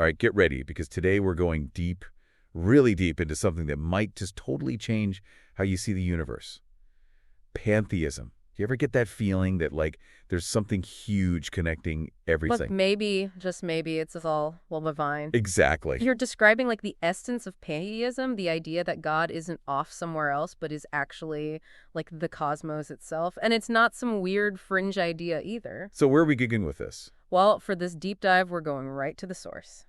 All right, get ready, because today we're going deep, really deep into something that might just totally change how you see the universe. Pantheism. You ever get that feeling that, like, there's something huge connecting Look, everything? maybe, just maybe, it's all well divine. Exactly. You're describing like the essence of pantheism, the idea that God isn't off somewhere else, but is actually like the cosmos itself. And it's not some weird fringe idea either. So where are we gigging with this? Well, for this deep dive, we're going right to the source.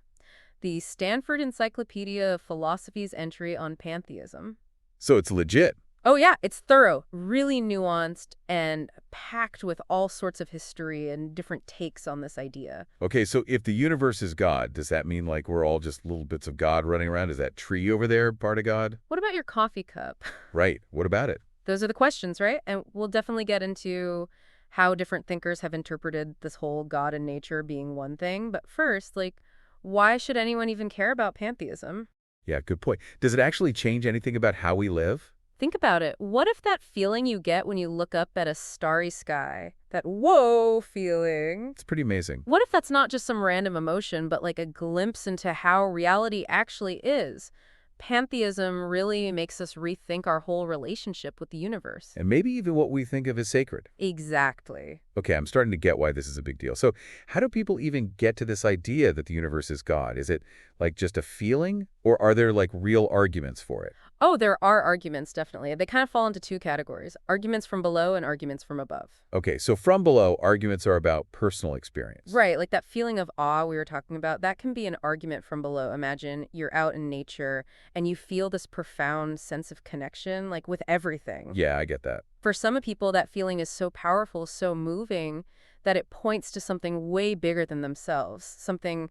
The Stanford Encyclopedia of Philosophy's entry on pantheism. So it's legit. Oh yeah, it's thorough, really nuanced, and packed with all sorts of history and different takes on this idea. Okay, so if the universe is God, does that mean like we're all just little bits of God running around? Is that tree over there part of God? What about your coffee cup? Right. What about it? Those are the questions, right? And we'll definitely get into how different thinkers have interpreted this whole God and nature being one thing. But first, like, why should anyone even care about pantheism? Yeah, good point. Does it actually change anything about how we live? Think about it. What if that feeling you get when you look up at a starry sky, that whoa feeling, It's pretty amazing. what if that's not just some random emotion, but like a glimpse into how reality actually is? Pantheism really makes us rethink our whole relationship with the universe. And maybe even what we think of as sacred. Exactly. Okay, I'm starting to get why this is a big deal. So how do people even get to this idea that the universe is God? Is it like just a feeling, or are there like real arguments for it? Oh, there are arguments, definitely. They kind of fall into two categories, arguments from below and arguments from above. Okay, so from below, arguments are about personal experience. Right, like that feeling of awe we were talking about, that can be an argument from below. Imagine you're out in nature and you feel this profound sense of connection, like with everything. Yeah, I get that. For some people, that feeling is so powerful, so moving, that it points to something way bigger than themselves, something,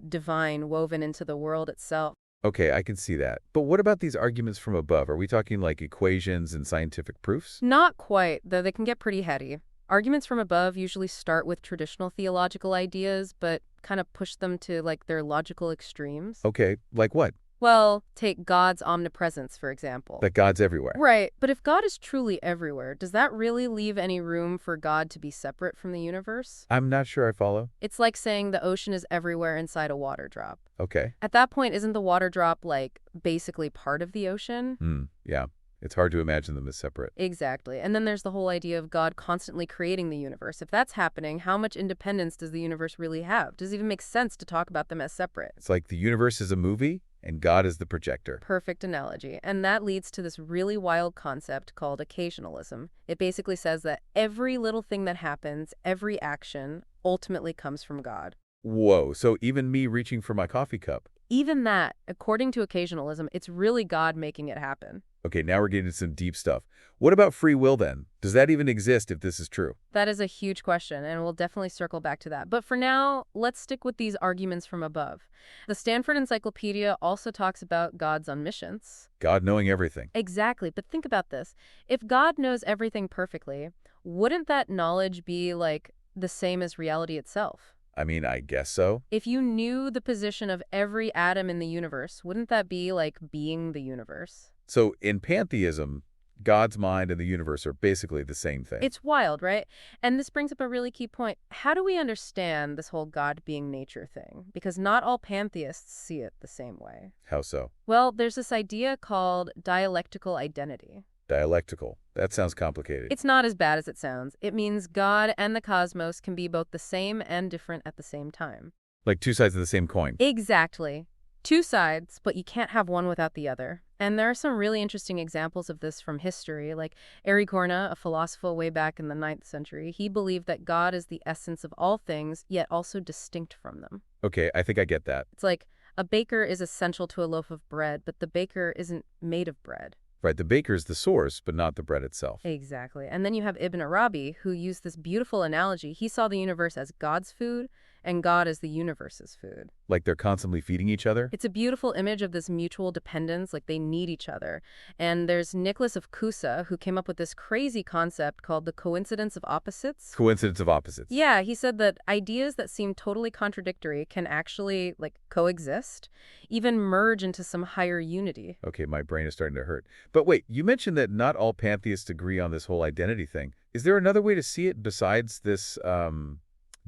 divine woven into the world itself. Okay, I can see that. But what about these arguments from above? Are we talking like equations and scientific proofs? Not quite, though they can get pretty heady. Arguments from above usually start with traditional theological ideas, but kind of push them to like their logical extremes. Okay, like what? Well, take God's omnipresence, for example. That God's everywhere. Right, but if God is truly everywhere, does that really leave any room for God to be separate from the universe? I'm not sure I follow. It's like saying the ocean is everywhere inside a water drop. Okay. At that point, isn't the water drop, like, basically part of the ocean? Yeah. It's hard to imagine them as separate. Exactly. And then there's the whole idea of God constantly creating the universe. If that's happening, how much independence does the universe really have? Does it even make sense to talk about them as separate? It's like the universe is a movie and God is the projector. Perfect analogy. And that leads to this really wild concept called occasionalism. It basically says that every little thing that happens, every action, ultimately comes from God. Whoa, so even me reaching for my coffee cup. Even that, according to occasionalism, it's really God making it happen. Okay, now we're getting into some deep stuff. What about free will then? Does that even exist if this is true? That is a huge question, and we'll definitely circle back to that. But for now, let's stick with these arguments from above. The Stanford Encyclopedia also talks about God's omniscience. God knowing everything. Exactly, but think about this. If God knows everything perfectly, wouldn't that knowledge be, like, the same as reality itself? I mean, I guess so. If you knew the position of every atom in the universe, wouldn't that be like being the universe? So in pantheism, God's mind and the universe are basically the same thing. It's wild, right? And this brings up a really key point. How do we understand this whole God being nature thing? Because not all pantheists see it the same way. How so? Well, there's this idea called dialectical identity. Dialectical. That sounds complicated. It's not as bad as it sounds. It means God and the cosmos can be both the same and different at the same time. Like two sides of the same coin. Exactly. Two sides, but you can't have one without the other. And there are some really interesting examples of this from history, like Ericorna, a philosopher way back in the 9th century. He believed that God is the essence of all things, yet also distinct from them. Okay, I think I get that. It's like a baker is essential to a loaf of bread, but the baker isn't made of bread. Right, the baker is the source, but not the bread itself. Exactly. And then you have Ibn Arabi, who used this beautiful analogy. He saw the universe as God's food and God as the universe's food. Like they're constantly feeding each other? It's a beautiful image of this mutual dependence, like they need each other. And there's Nicholas of Cusa, who came up with this crazy concept called the coincidence of opposites. Coincidence of opposites. Yeah, he said that ideas that seem totally contradictory can actually, like, coexist, even merge into some higher unity. Okay, my brain is starting to hurt. But wait, you mentioned that not all pantheists agree on this whole identity thing. Is there another way to see it besides this,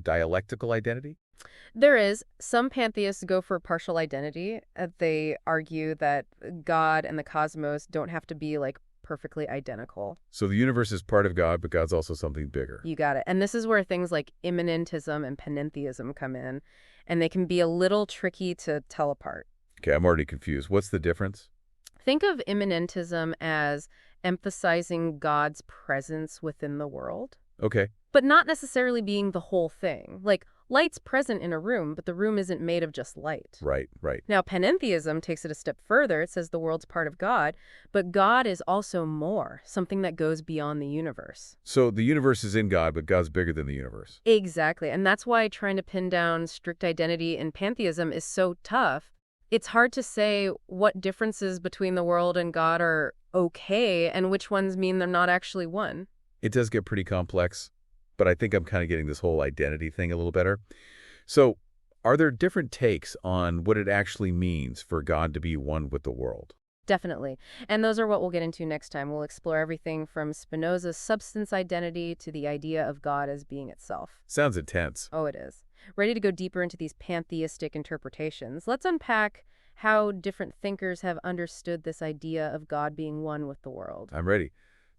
dialectical identity? There is. Some pantheists go for partial identity. They argue that God and the cosmos don't have to be like perfectly identical. So the universe is part of God, but God's also something bigger. You got it. And this is where things like immanentism and panentheism come in, and they can be a little tricky to tell apart. Okay, I'm already confused. What's the difference? Think of immanentism as emphasizing God's presence within the world, Okay, but not necessarily being the whole thing. Like, light's present in a room, but the room isn't made of just light. right, right. Now, panentheism takes it a step further. It says the world's part of God, but God is also more, something that goes beyond the universe. So the universe is in God, but God's bigger than the universe. Exactly. And that's why trying to pin down strict identity in pantheism is so tough. It's hard to say what differences between the world and God are okay and which ones mean they're not actually one. It does get pretty complex, but I think I'm kind of getting this whole identity thing a little better. So, are there different takes on what it actually means for God to be one with the world? Definitely. And those are what we'll get into next time. We'll explore everything from Spinoza's substance identity to the idea of God as being itself. Sounds intense. Oh, it is. Ready to go deeper into these pantheistic interpretations? Let's unpack how different thinkers have understood this idea of God being one with the world. I'm ready.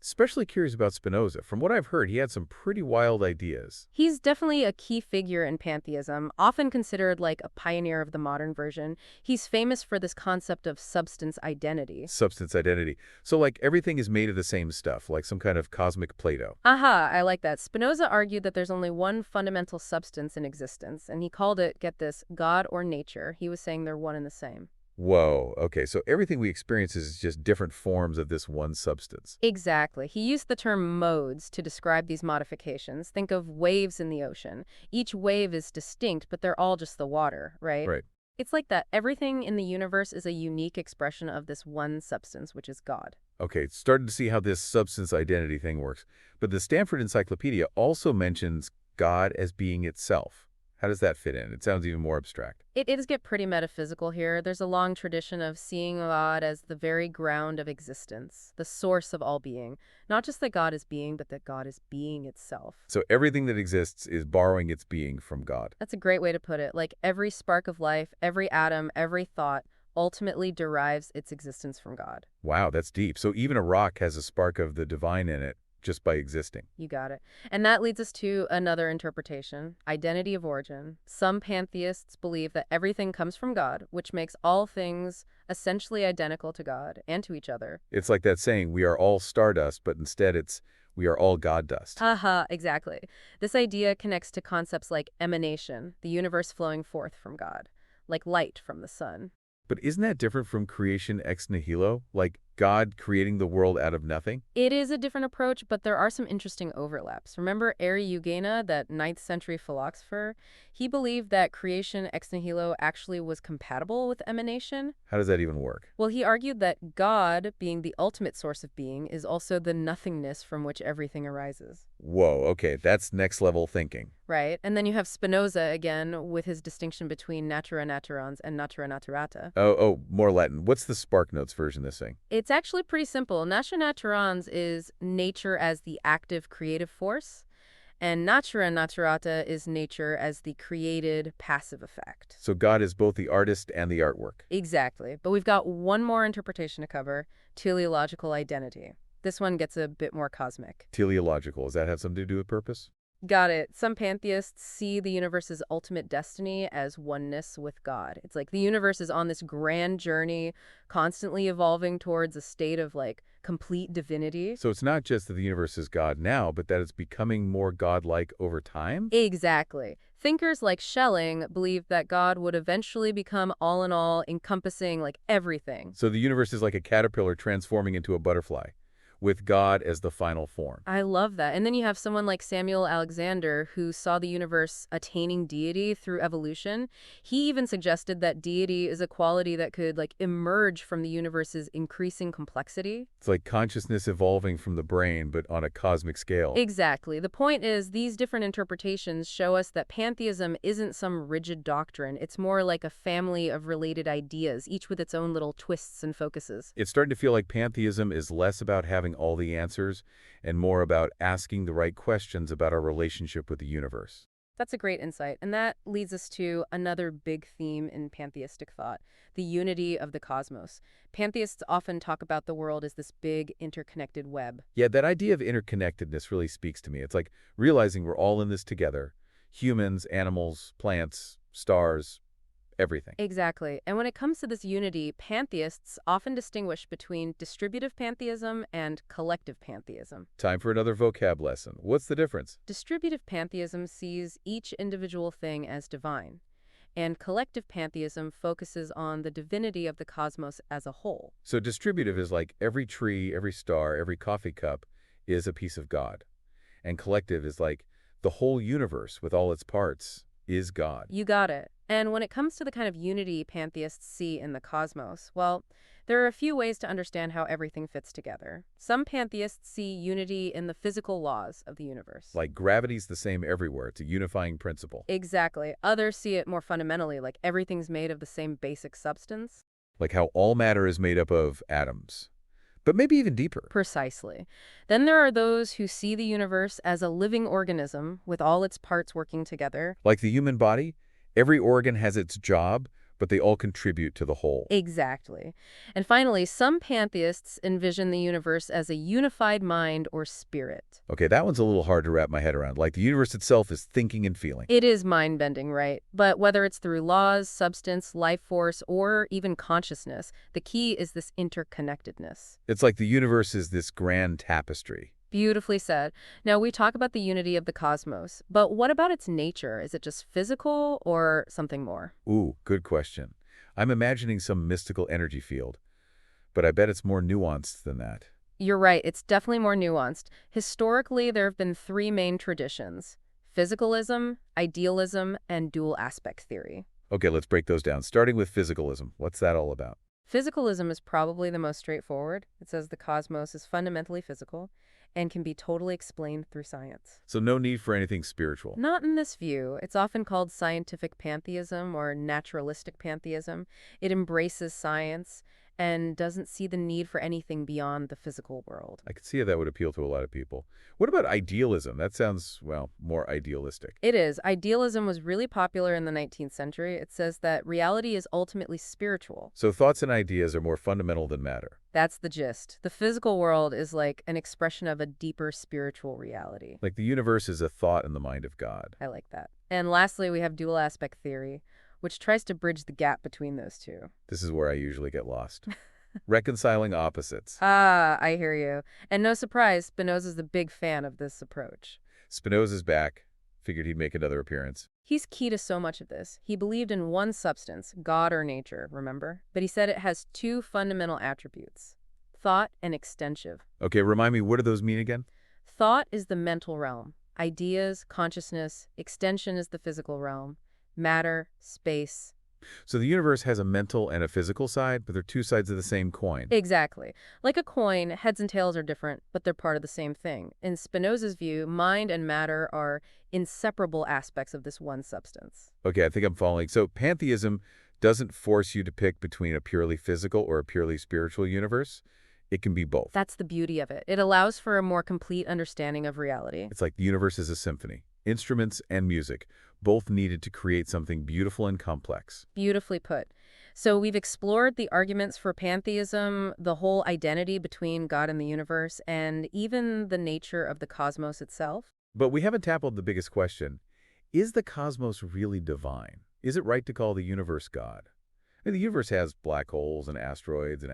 Especially curious about Spinoza. From what I've heard, he had some pretty wild ideas. He's definitely a key figure in pantheism, often considered like a pioneer of the modern version. He's famous for this concept of substance identity. Substance identity. So, like, everything is made of the same stuff, like some kind of cosmic Plato. Aha, I like that. Spinoza argued that there's only one fundamental substance in existence, and he called it, get this, God or nature. He was saying they're one and the same. Whoa, okay, so everything we experience is just different forms of this one substance. Exactly. He used the term modes to describe these modifications. Think of waves in the ocean. Each wave is distinct, but they're all just the water, right? Right. It's like that. Everything in the universe is a unique expression of this one substance, which is God. Okay, starting to see how this substance identity thing works. But the Stanford Encyclopedia also mentions God as being itself. How does that fit in? It sounds even more abstract. It does get pretty metaphysical here. There's a long tradition of seeing God as the very ground of existence, the source of all being. Not just that God is being, but that God is being itself. So everything that exists is borrowing its being from God. That's a great way to put it. Like every spark of life, every atom, every thought ultimately derives its existence from God. Wow, that's deep. So even a rock has a spark of the divine in it just by existing. You got it. And that leads us to another interpretation, identity of origin. Some pantheists believe that everything comes from God, which makes all things essentially identical to God and to each other. It's like that saying, we are all stardust, but instead it's, we are all God dust. Haha, exactly. This idea connects to concepts like emanation, the universe flowing forth from God, like light from the sun. But isn't that different from creation ex nihilo? Like God creating the world out of nothing? It is a different approach, but there are some interesting overlaps. Remember Eriugena, that 9th century philosopher? He believed that creation ex nihilo actually was compatible with emanation. How does that even work? Well, he argued that God, being the ultimate source of being, is also the nothingness from which everything arises. Whoa, okay, that's next level thinking. Right? And then you have Spinoza again with his distinction between natura naturans and natura naturata. Oh, more Latin. What's the Spark Notes version of this thing? It's actually pretty simple. Natura naturans is nature as the active creative force, and natura naturata is nature as the created passive effect. So God is both the artist and the artwork. Exactly. But we've got one more interpretation to cover, teleological identity. This one gets a bit more cosmic. Teleological. Does that have something to do with purpose? Got it. Some pantheists see the universe's ultimate destiny as oneness with God. It's like the universe is on this grand journey, constantly evolving towards a state of like complete divinity. So it's not just that the universe is God now, but that it's becoming more godlike over time? Exactly. Thinkers like Schelling believed that God would eventually become all in all, encompassing like everything. So the universe is like a caterpillar transforming into a butterfly, with God as the final form. I love that. And then you have someone like Samuel Alexander who saw the universe attaining deity through evolution. He even suggested that deity is a quality that could like emerge from the universe's increasing complexity. It's like consciousness evolving from the brain, but on a cosmic scale. Exactly. The point is these different interpretations show us that pantheism isn't some rigid doctrine. It's more like a family of related ideas, each with its own little twists and focuses. It's starting to feel like pantheism is less about having all the answers and more about asking the right questions about our relationship with the universe. That's a great insight. And that leads us to another big theme in pantheistic thought, the unity of the cosmos. Pantheists often talk about the world as this big interconnected web. Yeah, that idea of interconnectedness really speaks to me. It's like realizing we're all in this together. Humans, animals, plants, stars, everything. Exactly. And when it comes to this unity, pantheists often distinguish between distributive pantheism and collective pantheism. Time for another vocab lesson. What's the difference? Distributive pantheism sees each individual thing as divine, and collective pantheism focuses on the divinity of the cosmos as a whole. So distributive is like every tree, every star, every coffee cup is a piece of God. And collective is like the whole universe with all its parts is God. You got it. And when it comes to the kind of unity pantheists see in the cosmos, well, there are a few ways to understand how everything fits together. Some pantheists see unity in the physical laws of the universe. Like gravity's the same everywhere. It's a unifying principle. Exactly. Others see it more fundamentally, like everything's made of the same basic substance. Like how all matter is made up of atoms. But maybe even deeper. Precisely. Then there are those who see the universe as a living organism with all its parts working together. Like the human body, every organ has its job, but they all contribute to the whole. Exactly. And finally, some pantheists envision the universe as a unified mind or spirit. Okay, that one's a little hard to wrap my head around. Like the universe itself is thinking and feeling. It is mind-bending, right? But whether it's through laws, substance, life force, or even consciousness, the key is this interconnectedness. It's like the universe is this grand tapestry. Beautifully said. Now, we talk about the unity of the cosmos, but what about its nature? Is it just physical or something more? Ooh, good question. I'm imagining some mystical energy field, but I bet it's more nuanced than that. You're right, it's definitely more nuanced. Historically, there have been three main traditions: physicalism, idealism, and dual aspect theory. Okay, let's break those down. Starting with physicalism. What's that all about? Physicalism is probably the most straightforward. It says the cosmos is fundamentally physical and can be totally explained through science. So no need for anything spiritual. Not in this view. It's often called scientific pantheism or naturalistic pantheism. It embraces science and doesn't see the need for anything beyond the physical world. I could see how that would appeal to a lot of people. What about idealism? That sounds, well, more idealistic. It is. Idealism was really popular in the 19th century. It says that reality is ultimately spiritual. So thoughts and ideas are more fundamental than matter. That's the gist. The physical world is like an expression of a deeper spiritual reality. Like the universe is a thought in the mind of God. I like that. And lastly, we have dual aspect theory, which tries to bridge the gap between those two. This is where I usually get lost. Reconciling opposites. Ah, I hear you. And no surprise, Spinoza's a big fan of this approach. Spinoza's back. Figured he'd make another appearance. He's key to so much of this. He believed in one substance, God or nature, remember? But he said it has two fundamental attributes: thought and extensive. Okay, remind me, what do those mean again? Thought is the mental realm. Ideas, consciousness. Extension is the physical realm. Matter, space. So the universe has a mental and a physical side, but they're two sides of the same coin. Exactly. Like a coin, heads and tails are different, but they're part of the same thing. In Spinoza's view, mind and matter are inseparable aspects of this one substance. Okay, I think I'm following. So pantheism doesn't force you to pick between a purely physical or a purely spiritual universe. It can be both. That's the beauty of it. It allows for a more complete understanding of reality. It's like the universe is a symphony. Instruments and music, both needed to create something beautiful and complex. Beautifully put. So we've explored the arguments for pantheism, the whole identity between God and the universe, and even the nature of the cosmos itself. But we haven't tackled the biggest question. Is the cosmos really divine? Is it right to call the universe God? I mean, the universe has black holes and asteroids and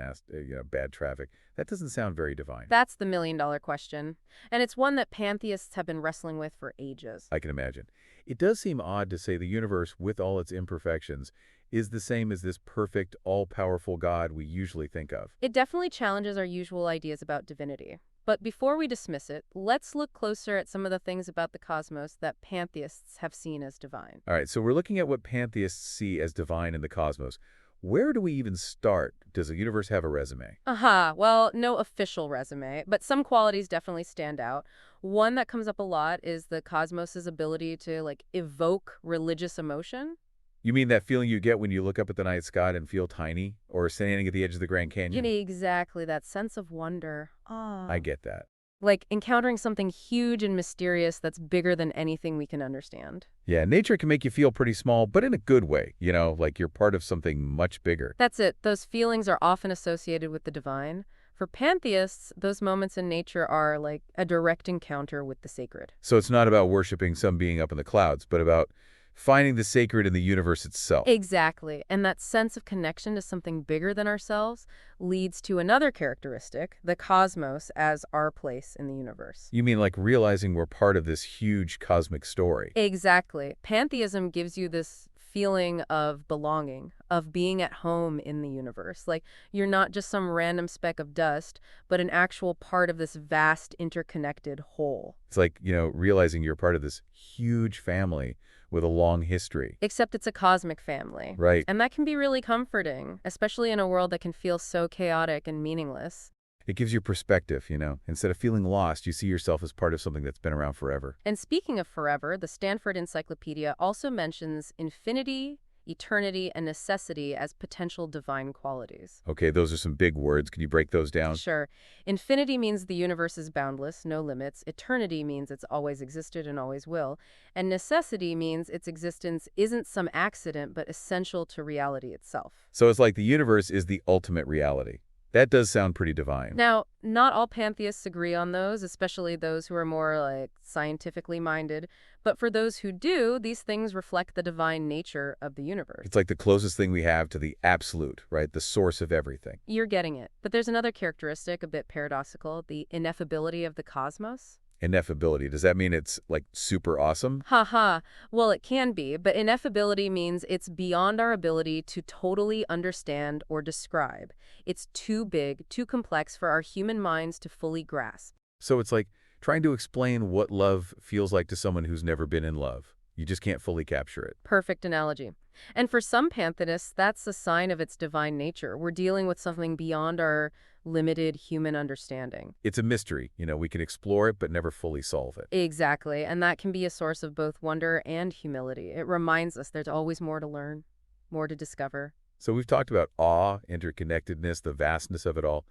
bad traffic. That doesn't sound very divine. That's the million-dollar question. And it's one that pantheists have been wrestling with for ages. I can imagine. It does seem odd to say the universe, with all its imperfections, is the same as this perfect, all-powerful God we usually think of. It definitely challenges our usual ideas about divinity. But before we dismiss it, let's look closer at some of the things about the cosmos that pantheists have seen as divine. All right, so we're looking at what pantheists see as divine in the cosmos. Where do we even start? Does the universe have a resume? Aha, well, no official resume, but some qualities definitely stand out. One that comes up a lot is the cosmos's ability to, evoke religious emotion. You mean that feeling you get when you look up at the night sky and feel tiny, or standing at the edge of the Grand Canyon? Exactly, that sense of wonder. Ah. I get that. like encountering something huge and mysterious that's bigger than anything we can understand. Yeah, nature can make you feel pretty small, but in a good way, like you're part of something much bigger. That's it. Those feelings are often associated with the divine. For pantheists, those moments in nature are like a direct encounter with the sacred. So it's not about worshiping some being up in the clouds, but about finding the sacred in the universe itself. Exactly. And that sense of connection to something bigger than ourselves leads to another characteristic, the cosmos as our place in the universe. You mean like realizing we're part of this huge cosmic story? Exactly. Pantheism gives you this feeling of belonging, of being at home in the universe. Like you're not just some random speck of dust, but an actual part of this vast interconnected whole. It's like, realizing you're part of this huge family with a long history. Except it's a cosmic family. Right. And that can be really comforting, especially in a world that can feel so chaotic and meaningless. It gives you perspective, Instead of feeling lost, you see yourself as part of something that's been around forever. And speaking of forever, the Stanford Encyclopedia also mentions infinity, eternity, and necessity as potential divine qualities. Okay, those are some big words. Can you break those down? Sure. Infinity means the universe is boundless, no limits. Eternity means it's always existed and always will. And necessity means its existence isn't some accident, but essential to reality itself. So it's like the universe is the ultimate reality. That does sound pretty divine. Now, not all pantheists agree on those, especially those who are more like scientifically minded. But for those who do, these things reflect the divine nature of the universe. It's like the closest thing we have to the absolute, right? The source of everything. You're getting it. But there's another characteristic, a bit paradoxical, the ineffability of the cosmos. Ineffability. Does that mean it's like super awesome? Haha. Well, it can be, but ineffability means it's beyond our ability to totally understand or describe. It's too big, too complex for our human minds to fully grasp. So it's like trying to explain what love feels like to someone who's never been in love. You just can't fully capture it. Perfect analogy. And for some pantheists, that's a sign of its divine nature. We're dealing with something beyond our limited human understanding. It's a mystery. We can explore it, but never fully solve it. Exactly. And that can be a source of both wonder and humility. It reminds us there's always more to learn, more to discover. So we've talked about awe, interconnectedness, the vastness of it all.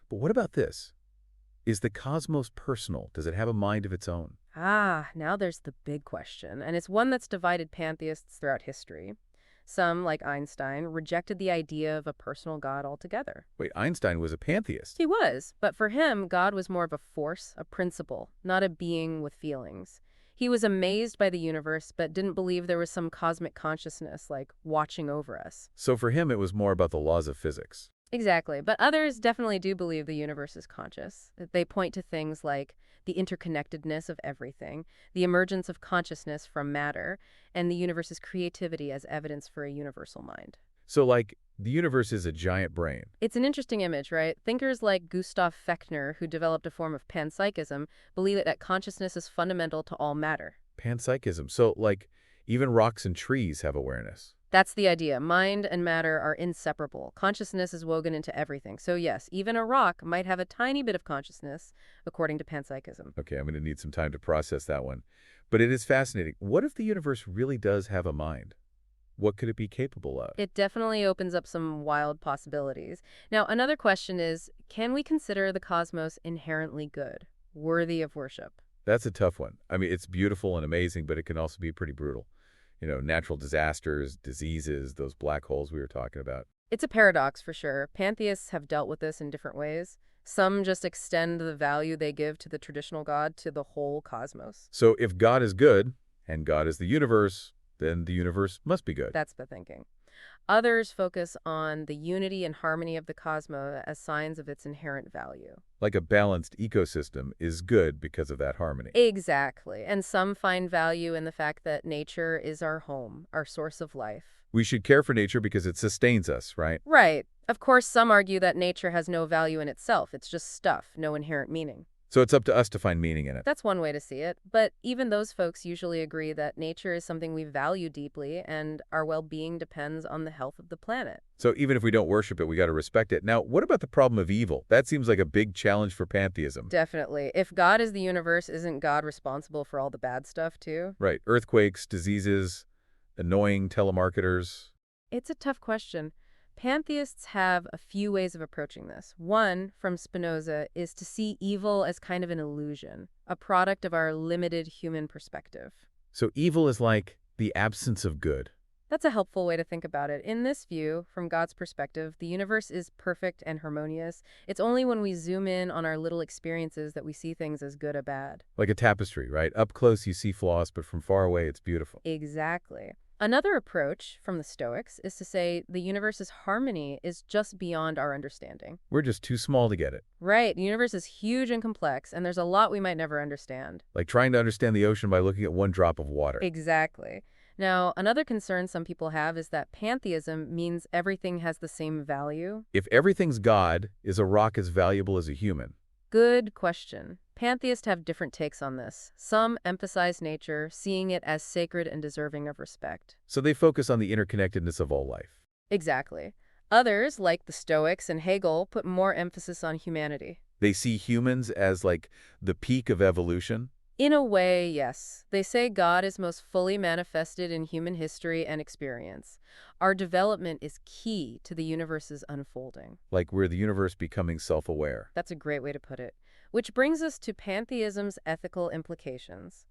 But what about this? Is the cosmos personal? Does it have a mind of its own? Now there's the big question, and it's one that's divided pantheists throughout history. Some, like Einstein, rejected the idea of a personal God altogether. Wait, Einstein was a pantheist. He was, but for him, God was more of a force, a principle, not a being with feelings. He was amazed by the universe, but didn't believe there was some cosmic consciousness, like, watching over us. So for him, it was more about the laws of physics. Exactly, but others definitely do believe the universe is conscious. They point to things like the interconnectedness of everything, the emergence of consciousness from matter, and the universe's creativity as evidence for a universal mind. So like, the universe is a giant brain. It's an interesting image, right? Thinkers like Gustav Fechner, who developed a form of panpsychism, believe that consciousness is fundamental to all matter. Panpsychism. So like, even rocks and trees have awareness. That's the idea. Mind and matter are inseparable. Consciousness is woven into everything. So yes, even a rock might have a tiny bit of consciousness, according to panpsychism. Okay, I'm going to need some time to process that one. But it is fascinating. What if the universe really does have a mind? What could it be capable of? It definitely opens up some wild possibilities. Now, another question is, can we consider the cosmos inherently good, worthy of worship? That's a tough one. I mean, it's beautiful and amazing, but it can also be pretty brutal. Natural disasters, diseases, those black holes we were talking about. It's a paradox for sure. Pantheists have dealt with this in different ways. Some just extend the value they give to the traditional God to the whole cosmos. So if God is good, and God is the universe, then the universe must be good. That's the thinking. Others focus on the unity and harmony of the cosmos as signs of its inherent value. Like a balanced ecosystem is good because of that harmony. Exactly. And some find value in the fact that nature is our home, our source of life. We should care for nature because it sustains us, right? Right. Of course, some argue that nature has no value in itself. It's just stuff, no inherent meaning. So it's up to us to find meaning in it. That's one way to see it. But even those folks usually agree that nature is something we value deeply and our well-being depends on the health of the planet. So even if we don't worship it, we got to respect it. Now, what about the problem of evil? That seems like a big challenge for pantheism. Definitely. If God is the universe, isn't God responsible for all the bad stuff too? Right. Earthquakes, diseases, annoying telemarketers. It's a tough question. Pantheists have a few ways of approaching this. One, from Spinoza, is to see evil as kind of an illusion, a product of our limited human perspective. So evil is like the absence of good. That's a helpful way to think about it. In this view, from God's perspective, the universe is perfect and harmonious. It's only when we zoom in on our little experiences that we see things as good or bad. Like a tapestry, right? Up close you see flaws, but from far away it's beautiful. Exactly. Another approach from the Stoics is to say the universe's harmony is just beyond our understanding. We're just too small to get it. Right, the universe is huge and complex, and there's a lot we might never understand. Like trying to understand the ocean by looking at one drop of water. Exactly. Now, another concern some people have is that pantheism means everything has the same value. If everything's God, is a rock as valuable as a human? Good question. Pantheists have different takes on this. Some emphasize nature, seeing it as sacred and deserving of respect. So they focus on the interconnectedness of all life. Exactly. Others, like the Stoics and Hegel, put more emphasis on humanity. They see humans as like the peak of evolution. In a way, yes. They say God is most fully manifested in human history and experience. Our development is key to the universe's unfolding. Like we're the universe becoming self-aware. That's a great way to put it. Which brings us to pantheism's ethical implications.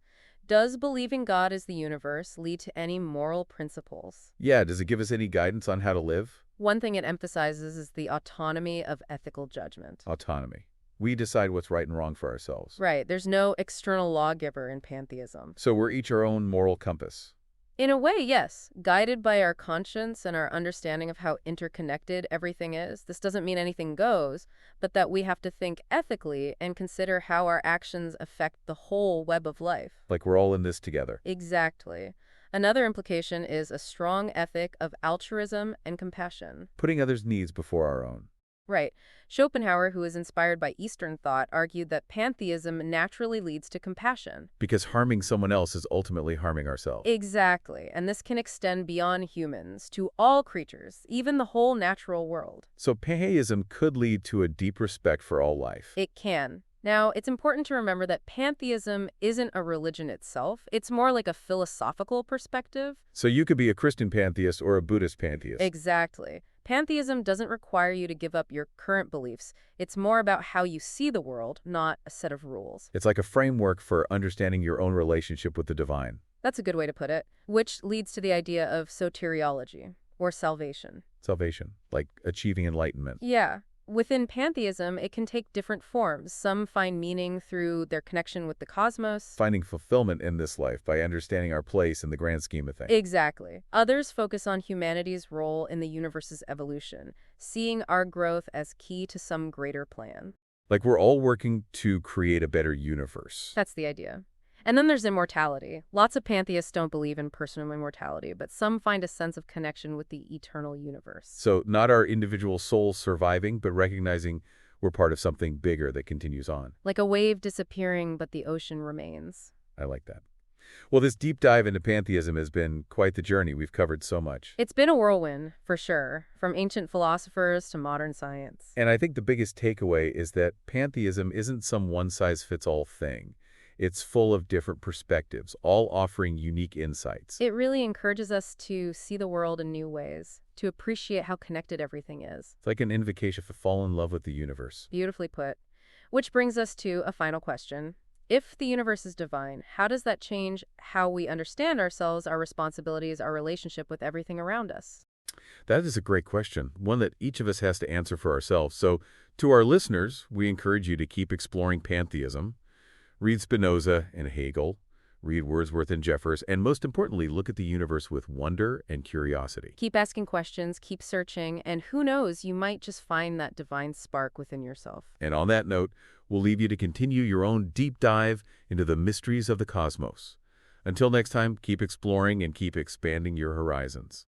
Does believing God is the universe lead to any moral principles? Yeah, does it give us any guidance on how to live? One thing it emphasizes is the autonomy of ethical judgment. Autonomy. We decide what's right and wrong for ourselves. Right, there's no external lawgiver in pantheism. So we're each our own moral compass. In a way, yes. Guided by our conscience and our understanding of how interconnected everything is. This doesn't mean anything goes, but that we have to think ethically and consider how our actions affect the whole web of life. Like we're all in this together. Exactly. Another implication is a strong ethic of altruism and compassion. Putting others' needs before our own. Right. Schopenhauer, who is inspired by Eastern thought, argued that pantheism naturally leads to compassion. Because harming someone else is ultimately harming ourselves. Exactly. And this can extend beyond humans to all creatures, even the whole natural world. So pantheism could lead to a deep respect for all life. It can. Now, it's important to remember that pantheism isn't a religion itself. It's more like a philosophical perspective. So you could be a Christian pantheist or a Buddhist pantheist. Exactly. Pantheism doesn't require you to give up your current beliefs. It's more about how you see the world, not a set of rules. It's like a framework for understanding your own relationship with the divine. That's a good way to put it, which leads to the idea of soteriology, or salvation. Salvation, like achieving enlightenment. Yeah. Within pantheism, it can take different forms. Some find meaning through their connection with the cosmos. Finding fulfillment in this life by understanding our place in the grand scheme of things. Exactly. Others focus on humanity's role in the universe's evolution, seeing our growth as key to some greater plan. Like we're all working to create a better universe. That's the idea. And then there's immortality. Lots of pantheists don't believe in personal immortality, but some find a sense of connection with the eternal universe. So not our individual souls surviving, but recognizing we're part of something bigger that continues on. Like a wave disappearing, but the ocean remains. I like that. Well, this deep dive into pantheism has been quite the journey. We've covered so much. It's been a whirlwind, for sure, from ancient philosophers to modern science. And I think the biggest takeaway is that pantheism isn't some one-size-fits-all thing. It's full of different perspectives, all offering unique insights. It really encourages us to see the world in new ways, to appreciate how connected everything is. It's like an invitation to fall in love with the universe. Beautifully put. Which brings us to a final question. If the universe is divine, how does that change how we understand ourselves, our responsibilities, our relationship with everything around us? That is a great question, one that each of us has to answer for ourselves. So, to our listeners, we encourage you to keep exploring pantheism. Read Spinoza and Hegel, read Wordsworth and Jeffers, and most importantly, look at the universe with wonder and curiosity. Keep asking questions, keep searching, and who knows, you might just find that divine spark within yourself. And on that note, we'll leave you to continue your own deep dive into the mysteries of the cosmos. Until next time, keep exploring and keep expanding your horizons.